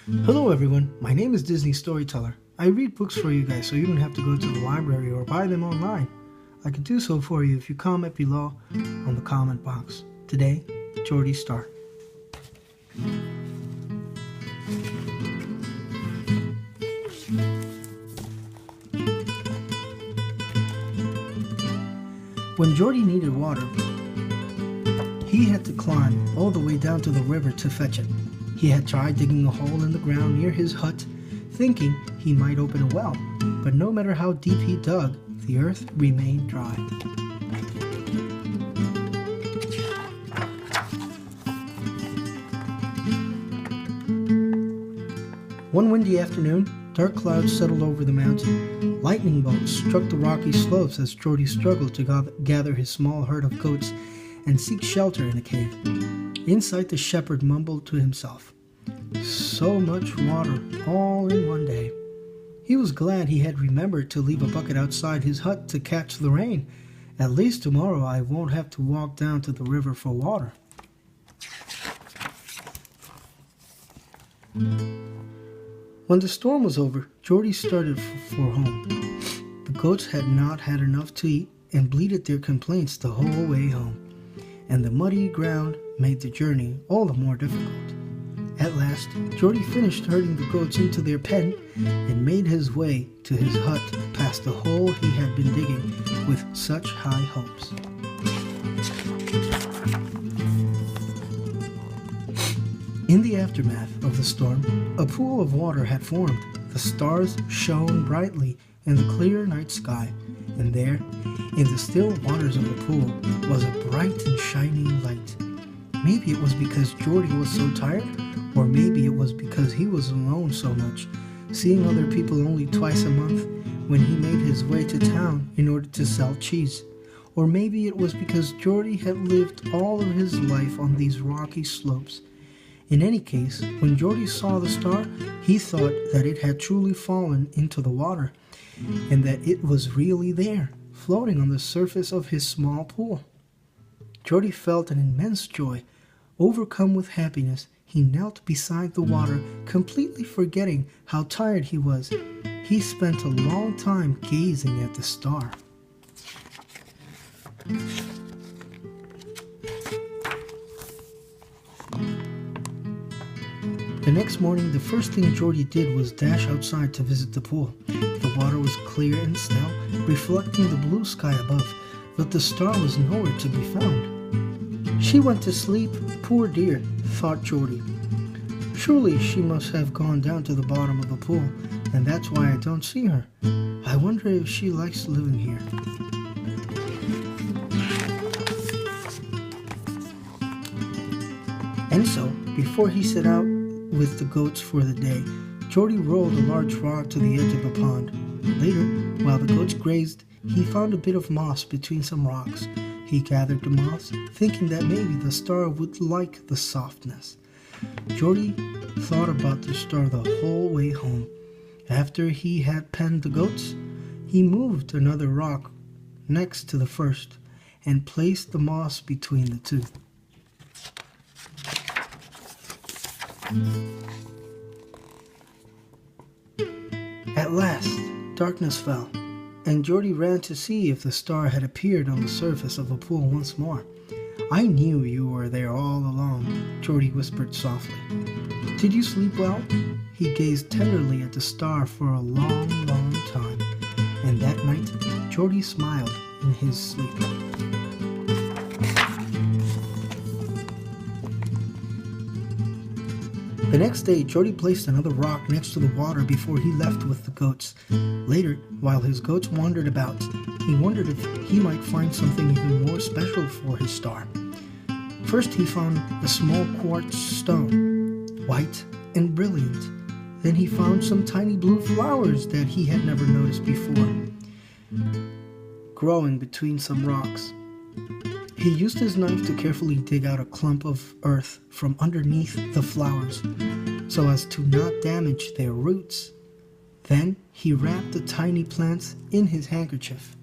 Hello everyone, my name is Disney Storyteller. I read books for you guys so you don't have to go to the library or buy them online. I can do so for you if you comment below on the comment box. Today, Jordy's Star. When Jordy needed water, he had to climb all the way down to the river to fetch it. He had tried digging a hole in the ground near his hut, thinking he might open a well, but no matter how deep he dug, the earth remained dry. One windy afternoon, dark clouds settled over the mountain. Lightning bolts struck the rocky slopes as Jordy struggled to gather his small herd of goats and seek shelter in a cave. Inside, the shepherd mumbled to himself, "So much water, all in one day." He was glad he had remembered to leave a bucket outside his hut to catch the rain. "At least tomorrow I won't have to walk down to the river for water." When the storm was over, Jordy started for home. The goats had not had enough to eat and bleated their complaints the whole way home, and the muddy ground made the journey all the more difficult. At last, Jordy finished herding the goats into their pen and made his way to his hut past the hole he had been digging with such high hopes. In the aftermath of the storm, a pool of water had formed. The stars shone brightly in the clear night sky, and there, in the still waters of the pool, was a bright and shining light. Maybe it was because Jordy was so tired, or maybe it was because he was alone so much, seeing other people only twice a month when he made his way to town in order to sell cheese. Or maybe it was because Jordy had lived all of his life on these rocky slopes. In any case, when Jordy saw the star, he thought that it had truly fallen into the water, and that it was really there, floating on the surface of his small pool. Jordy felt an immense joy. Overcome with happiness, he knelt beside the water, completely forgetting how tired he was. He spent a long time gazing at the star. The next morning, the first thing Jordy did was dash outside to visit the pool. The water was clear and still, reflecting the blue sky above, but the star was nowhere to be found. "She went to sleep, poor dear," thought Jordy. "Surely she must have gone down to the bottom of the pool, and that's why I don't see her. I wonder if she likes living here." And so, before he set out with the goats for the day, Jordy rolled a large rock to the edge of a pond. Later, while the goats grazed, he found a bit of moss between some rocks. He gathered the moss, thinking that maybe the star would like the softness. Jordy thought about the star the whole way home. After he had penned the goats, he moved another rock next to the first and placed the moss between the two. At last, darkness fell, and Jordy ran to see if the star had appeared on the surface of the pool once more. "I knew you were there all along," Jordy whispered softly. "Did you sleep well?" He gazed tenderly at the star for a long, long time, and that night, Jordy smiled in his sleep. The next day, Jordy placed another rock next to the water before he left with the goats. Later, while his goats wandered about, he wondered if he might find something even more special for his star. First, he found a small quartz stone, white and brilliant. Then he found some tiny blue flowers that he had never noticed before, growing between some rocks. He used his knife to carefully dig out a clump of earth from underneath the flowers, so as to not damage their roots. Then he wrapped the tiny plants in his handkerchief.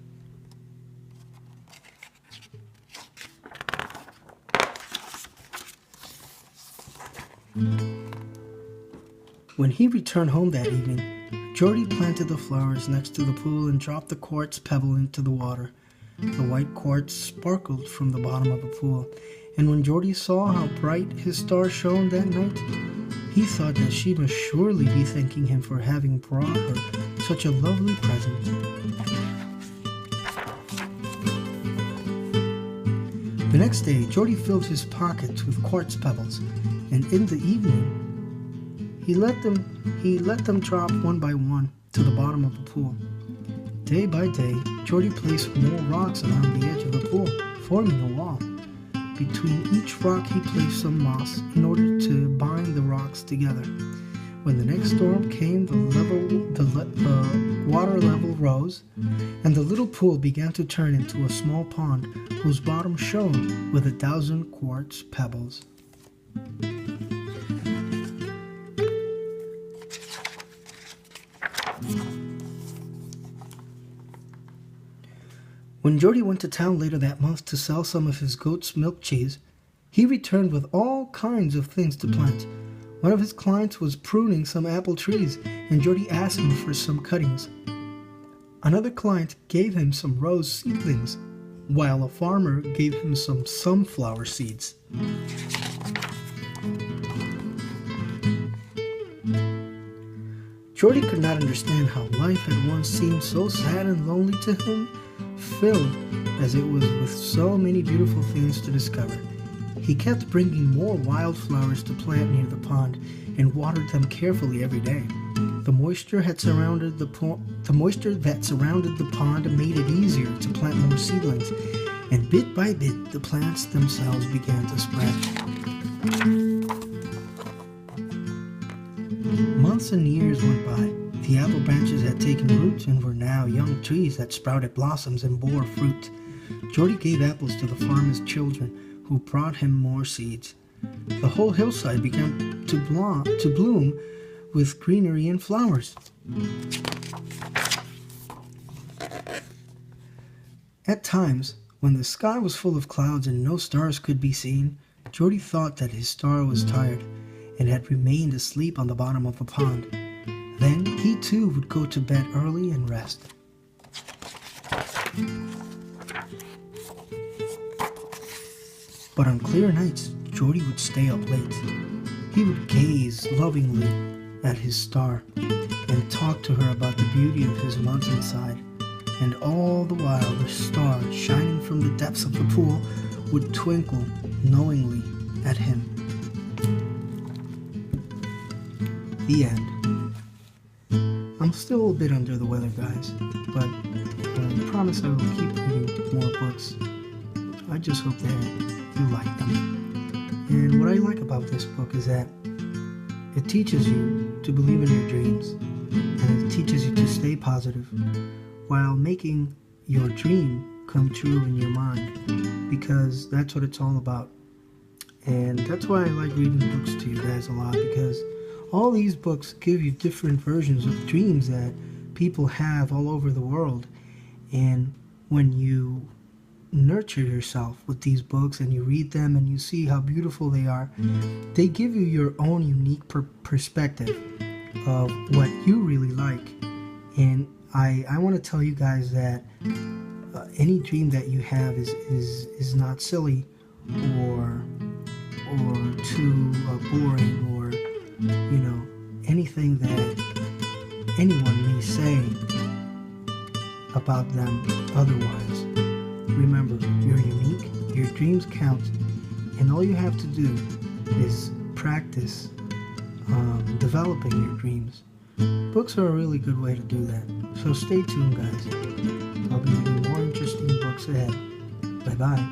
When he returned home that evening, Jordy planted the flowers next to the pool and dropped the quartz pebble into the water. The white quartz sparkled from the bottom of the pool, and when Jordy saw how bright his star shone that night, he thought that she must surely be thanking him for having brought her such a lovely present. The next day, Jordy filled his pockets with quartz pebbles, and in the evening, he let them drop one by one to the bottom of the pool. Day by day, Jordy placed more rocks around the edge of the pool, forming a wall. Between each rock, he placed some moss in order to bind the rocks together. When the next storm came, the water level rose, and the little pool began to turn into a small pond whose bottom shone with 1,000 quartz pebbles. When Jordy went to town later that month to sell some of his goat's milk cheese, he returned with all kinds of things to plant. One of his clients was pruning some apple trees, and Jordy asked him for some cuttings. Another client gave him some rose seedlings, while a farmer gave him some sunflower seeds. Jordy could not understand how life had once seemed so sad and lonely to him, filled as it was with so many beautiful things to discover. He kept bringing more wildflowers to plant near the pond and watered them carefully every day. The moisture that surrounded the pond made it easier to plant more seedlings, and bit by bit the plants themselves began to spread. Months and years went by. The apple branches had taken root and were now young trees that sprouted blossoms and bore fruit. Jordy gave apples to the farmer's children, who brought him more seeds. The whole hillside began to bloom with greenery and flowers. At times, when the sky was full of clouds and no stars could be seen, Jordy thought that his star was tired and had remained asleep on the bottom of the pond. Then he too would go to bed early and rest. But on clear nights, Jordy would stay up late. He would gaze lovingly at his star and talk to her about the beauty of his mountainside. And all the while, the star, shining from the depths of the pool, would twinkle knowingly at him. The end. I'm still a bit under the weather, guys, but I promise I will keep reading more books. I just hope that you like them. And what I like about this book is that it teaches you to believe in your dreams, and it teaches you to stay positive while making your dream come true in your mind, because that's what it's all about. And that's why I like reading books to you guys a lot, because all these books give you different versions of dreams that people have all over the world. And when you nurture yourself with these books and you read them and you see how beautiful they are, they give you your own unique perspective of what you really like. And I want to tell you guys that any dream that you have is not silly or too boring, or anything that anyone may say about them otherwise. Remember, you're unique, your dreams count, and all you have to do is practice developing your dreams. Books are a really good way to do that, so stay tuned, guys. I'll be reading more interesting books ahead. Bye-bye.